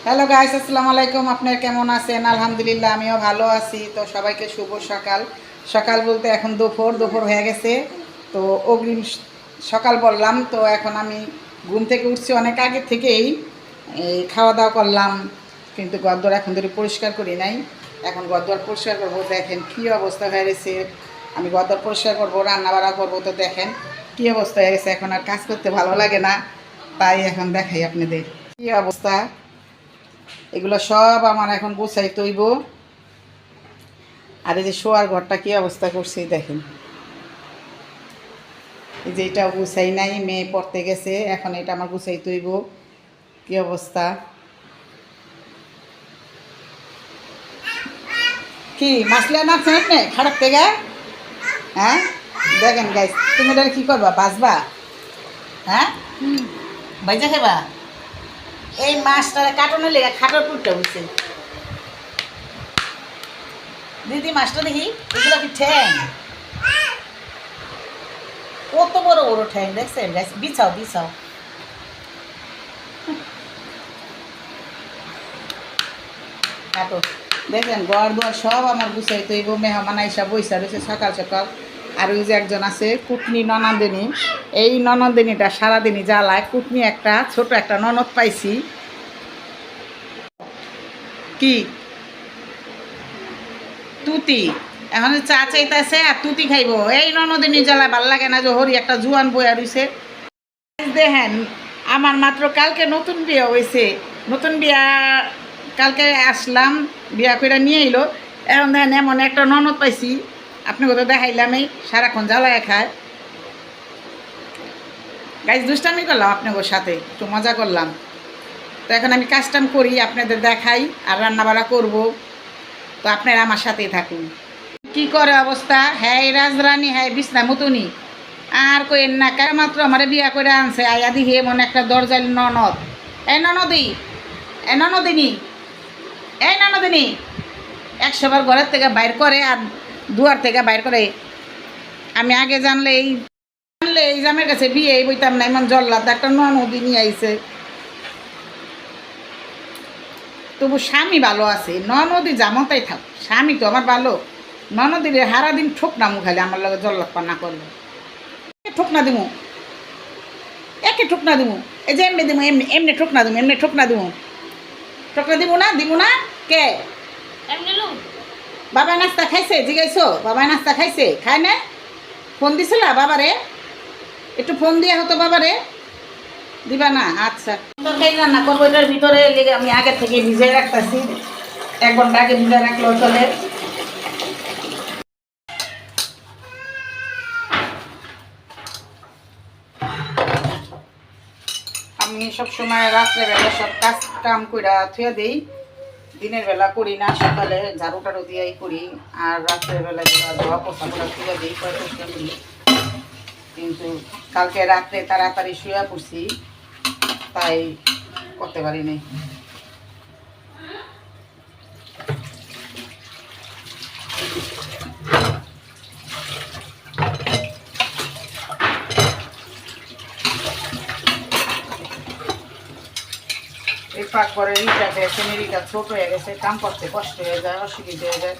Hello guys, আসসালামু আলাইকুম। আপনারা কেমন আছেন? আলহামদুলিল্লাহ, আমিও ভালো আছি। তো সবাইকে শুভ সকাল। সকাল বলতে এখন দুপুর হয়ে গেছে। তো অগ্রিম সকাল বললাম। তো এখন আমি ঘুম থেকে উঠছি অনেক আগে থেকেই, এই খাওয়া দাওয়া করলাম, কিন্তু ঘরদোর এখন ধরে পরিষ্কার করি নাই। এখন ঘরদোর পরিষ্কার করবো। দেখেন কী অবস্থা হয়ে গেছে। আমি ঘরদোর পরিষ্কার করবো, রান্না বাড়া করবো। তো দেখেন কী অবস্থা হয়ে গেছে। এখন আর কাজ করতে ভালো লাগে না, তাই এখন দেখাই আপনাদের কী অবস্থা। এগুলো সব আমার এখন গুছাইতে হইব। আর এই যে শোয়ার ঘরটা কি অবস্থা করছে দেখেন। এই যে এটা গুছাই নাই, মেয়ে পড়তে গেছে, এখন এটা আমার গুছাইতে হইব। কি অবস্থা। কি মাছলে নাচছেন আপনি খারাপ থেকে? হ্যাঁ দেখেন গাইস, তুমি এটা কি করবা? বাঁচবা? হ্যাঁ বাইজা খাবা? এই মাছটা কাটানোর লেগে খাটার পুরটা উঠছে। দিদি মাছটা দেখি, এগুলো কি ঠ্যাং? কত বড় বড় ঠ্যাং দেখছেন? বিছাও বিছাও। কাটো। দেখেন ঘর দুয়ার সব আমার গুছাইতে হইব। মেহমান আইসা বইসা রয়েছে সকাল সকাল। আর ওই যে একজন আছে কুটনি ননদিনী, এই ননদিনীটা সারাদিনই জ্বালায়। কুটনি একটা ছোট একটা ননদ পাইছি। কি তুতি এখন চা চাইতেছে আর তুতি খাইব। এই ননদিনী জ্বালায় ভাল লাগে না যে হরি একটা জুয়ান বইয়া রইছে। দেখেন আমার মাত্র কালকে নতুন বিয়ে হয়েছে। নতুন বিয়া কালকে আসলাম, বিয়া করে নিয়ে এলো। এখন দেখেন এমন একটা ননদ পাইছি, আপনাকে তো দেখাইলাম, এই সারাক্ষণ জ্বালায় খায়। গাইজ দুষ্টামি করলাম আপনাদের সাথে, একটু মজা করলাম। তো এখন আমি কাজটাম করি, আপনাদের দেখাই আর রান্নাবাড়া করব। তো আপনারা আমার সাথেই থাকুন। কি করে অবস্থা? হ্যাঁ রাজরানী, হ্যাঁ বিছনা মতনি। আর কইেন না, কার মাত্র আমার বিয়া করে আনছে, আয়া দিহি এমন একটা দরজাল ননদ। এই ননদি, এ ননদিনী, এই ননদিনী 100 বার ঘরের থেকে বাইর করে আর দুয়ার থেকে বাইর করে। আমি আগে জানলে এই জামের কাছে বিয়ে বইতাম না, এমন জল্লাদ একটা ননদি নিয়ে আইছে। তবু স্বামী ভালো আছে, ননদি জামতাই থাক, স্বামী তো আমার ভালো। ননদির হারা দিন ঠোকনা মুখালে আমার লগে জল্লাদ পান্না করলো। ঠোকনা দিমু, একে ঠোকনা দিমু, এই যে এমনি দিমু, এমনি এমনি ঠোকনা দিমু, এমনি ঠোকনা দিমু। ঠোকনা দিমু না কে? বাবা নাস্তা খাইছে? জিগাইছো বাবা নাস্তা খাইছে? খায় না? ফোন দিছিল বাবারে? একটু ফোন দিয়া হতো বাবারে, দিবা না? আচ্ছা, তরকারি রান্না করবো, এটার ভিতরে আমি আগে থেকে ভিজিয়ে রাখতেছি। 1 ঘন্টা আগে ভিজিয়ে রাখলেও চলে। আমি সবসময় রাত্রেবেলা সব কাজ কাম করে থুয়ে দিই, দিনের বেলা করি না। সকালে ঝাড়ু টাড়ু দিয়েই করি, আর রাত্রের বেলা ধোয়া পোষা করে থুয়ে দিই, পরিষ্কার করি। কিন্তু কালকে রাত্রে তাড়াতাড়ি শুয়ে পড়ছি, তাই করতে পারিনি। এই পাকঘরের ইটাতে ফ্যামিলিটা ছোট হয়ে গেছে, কাম করতে কষ্ট হয়ে যায়, অসুবিধা হয়ে যায়।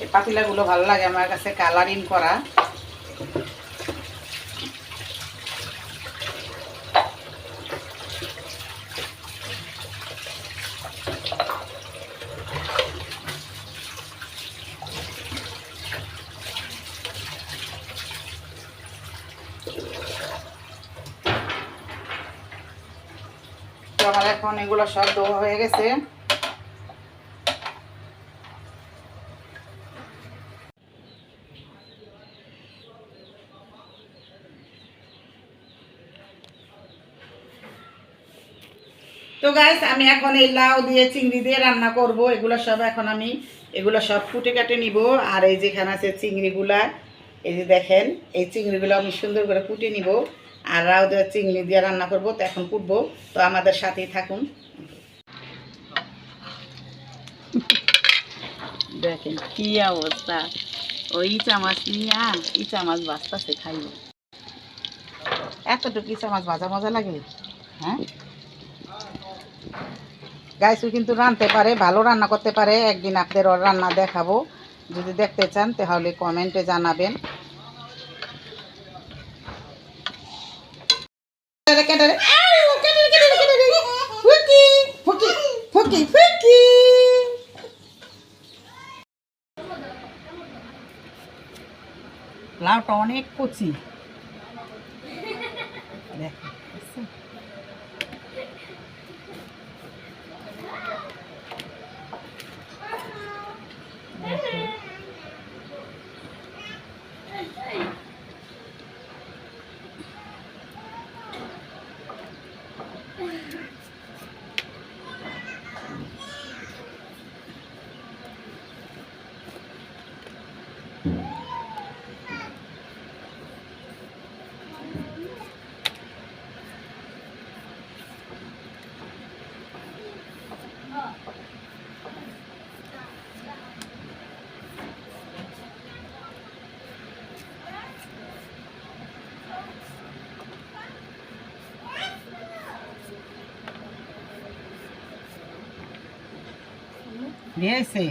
এই পাতিলাগুলো ভালো লাগে আমার কাছে, কালারিং করা। তো আমার এখন এগুলো সব ধোয়া হয়ে গেছে। তো গাইস আমি এখন এই লাউ দিয়ে চিংড়ি দিয়ে রান্না করব। এগুলো সব এখন আমি এগুলো সব কুটে কাটে নিব। আর এই যেখানে আছে চিংড়িগুলা, এই যে দেখেন এই চিংড়িগুলো আমি সুন্দর করে কুটে নিব। আর লাউ দিয়ে চিংড়ি দিয়ে রান্না করব। তো এখন কুটবো, তো আমাদের সাথেই থাকুন। দেখেন কি অবস্থা, ওই ইচা মাছ নিয়ে ইচা মাছ বাঁচতেছে খাইব। এতটুকু ইচা মাছ ভাজা মজা লাগে, হ্যাঁ। গাইসু কিন্তু রাঁধতে পারে, ভালো রান্না করতে পারে। একদিন আপনাদের ওর রান্না দেখাবো, যদি দেখতে চান তাহলে কমেন্টে জানাবেন। লাউটা অনেক কচি, দেখো দিয়েছে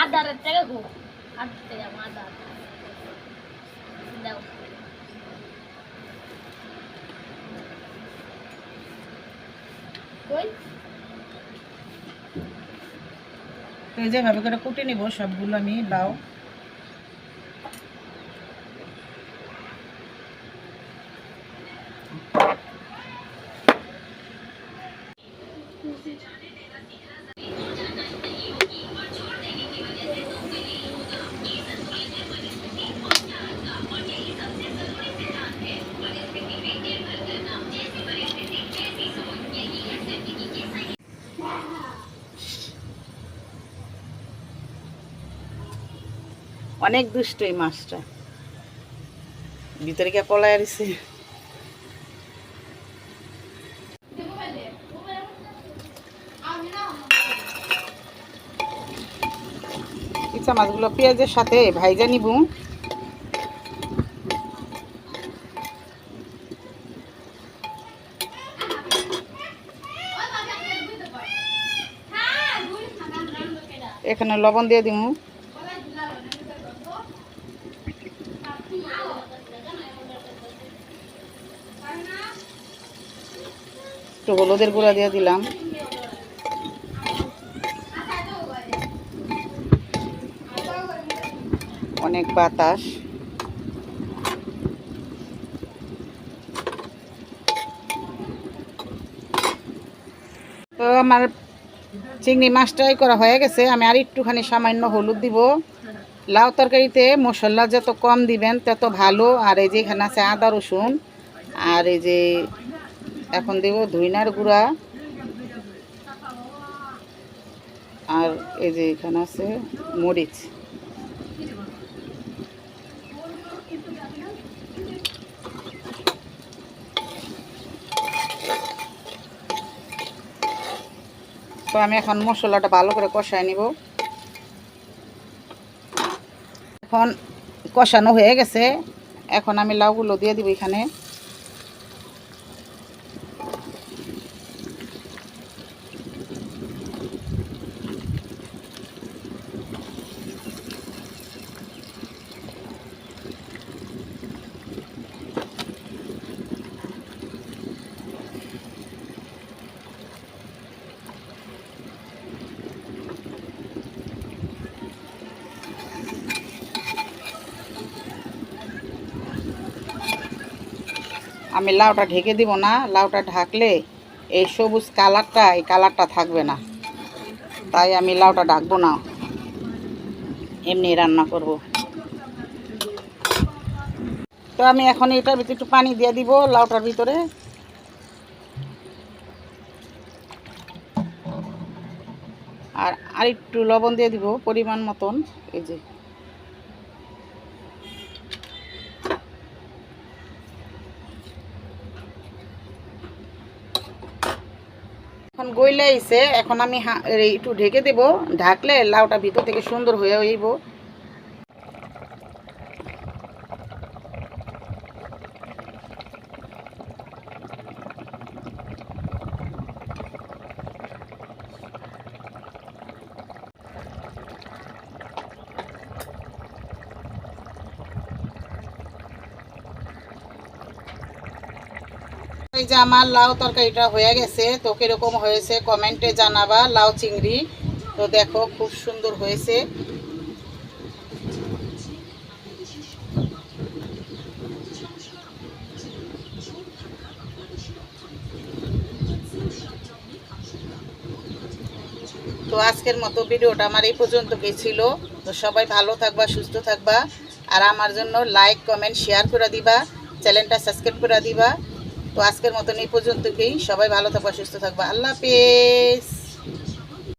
আদারের থেকে গো আদতে যাবো আদার দাও কই তো যেভাবে করে কুটে নিব সবগুলো আমি লাউ। অনেক দুষ্ট এই মাছটা, ভিতরে গিয়ে পলায় আসছে। ইচ্ছা মাছগুলো পেঁয়াজের সাথে ভাইজা নিব। এখানে লবণ দিয়ে দিব, একটু হলুদের গুঁড়া দিয়ে দিলাম, অনেক বাতাস। তো আমার চিংড়ি মাছটাই করা হয়ে গেছে। আমি আর একটুখানি সামান্য হলুদ দিব। লাউ তরকারিতে মশলা যত কম দিবেন তত ভালো। আর এই যে এখানে আছে আদা রসুন, আর এই যে এখন দেব ধইনার গুঁড়া, আর এই যে এখানে আছে মরিচ। তো আমি এখন মশলাটা ভালো করে কষায় নিব। এখন কষানো হয়ে গেছে, এখন আমি লাউগুলো দিয়ে দিব এখানে। আমি লাউটা ঢেকে দিব না, লাউটা ঢাকলে এই সবুজ কালারটা, এই কালারটা থাকবে না, তাই আমি লাউটা ঢাকবো না, এমনি রান্না করব। তো আমি এখন এটার ভিতরে একটু পানি দিয়ে দিব, লাউটার ভিতরে। আর একটু লবণ দিয়ে দিব পরিমাণ মতন। এই যে এখন গইলে আইছে, এখন আমি একটু ঢেকে দেব, ঢাকলে লাউটা ভিতর থেকে সুন্দর হয়ে হইব। এই যে আমার লাউ তরকারিটা হয়ে গেছে, তো কিরকম হয়েছে কমেন্টে জানাবা। লাউ চিংড়ি তো দেখো খুব সুন্দর হয়েছে। তো আজকের মতো ভিডিওটা আমার এই পর্যন্তই ছিল। তো সবাই ভালো থাকবা, সুস্থ থাকবা, আর আমার জন্য লাইক কমেন্ট শেয়ার করে দিবা, চ্যানেলটা সাবস্ক্রাইব করে দিবা। তো আজকের মতন এই পর্যন্তই, সবাই ভালো থাকবা, সুস্থ থাকবা, আল্লাহ হাফেজ।